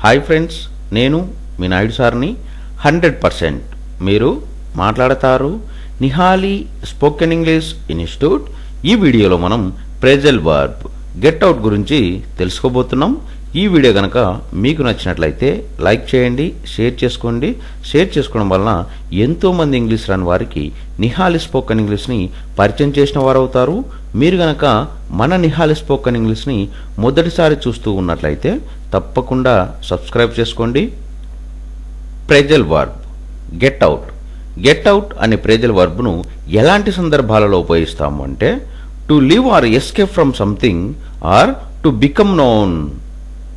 Hi friends, నేను మీ నాయుడు సార్ని. 100% మీరు మాట్లాడతారు. Nihali spoken English institute. ఈ వీడియోలో మనం ప్రెజల్ వర్బ్ గెట్ అవుట్ గురించి తెలుసుకోబోతున్నాం. ఈ వీడియో కనుక మీకు నచ్చినట్లయితే లైక్ చేయండి, షేర్ చేసుకోండి. షేర్ చేసుకోవడం వలన ఎంతోమంది ఇంగ్లీష్ రాని వారికి నిహాలి స్పోకెన్ ఇంగ్లీష్ని పరిచయం చేసిన వారు అవుతారు. మీరు కనుక మన నిహాలి స్పోకెన్ ఇంగ్లీష్ని మొదటిసారి చూస్తూ ఉన్నట్లయితే తప్పకుండా సబ్స్క్రైబ్ చేసుకోండి. Phrasal verb get out. Get out అనే ప్రెజల్ వర్బ్ను ఎలాంటి సందర్భాలలో ఉపయోగిస్తాము అంటే to leave are escape from something or to become known.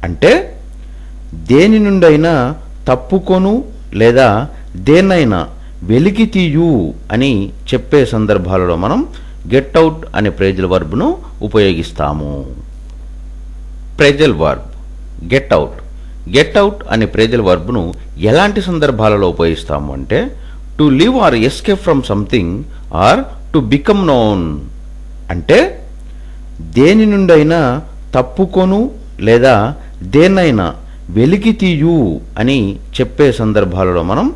అంటే దేని నుండైనా తప్పుకొను లేదా దేన్నైనా వెలికి తీయు అని చెప్పే సందర్భాలలో మనం గెట్ అవుట్ అనే ప్రెజల్ వర్బ్ను ఉపయోగిస్తాము. Phrasal verb get out. Get out అనే ప్రెజల్ వర్బ్ను ఎలాంటి సందర్భాలలో ఉపయోగిస్తాము అంటే to leave are escape from something or to become known. అంటే దేని నుండైనా తప్పుకొను లేదా దేన్నైనా వెలికి తీయు అని చెప్పే సందర్భాలలో మనం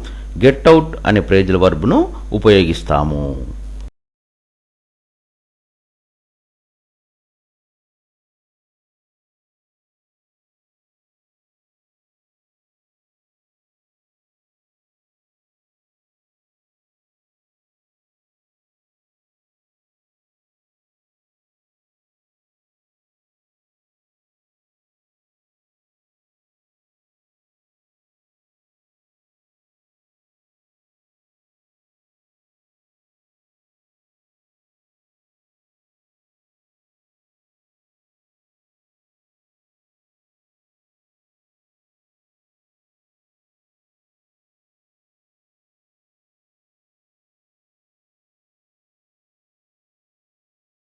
గెట్ అవుట్ అనే ప్రెజల్ వర్బ్ను ఉపయోగిస్తాము.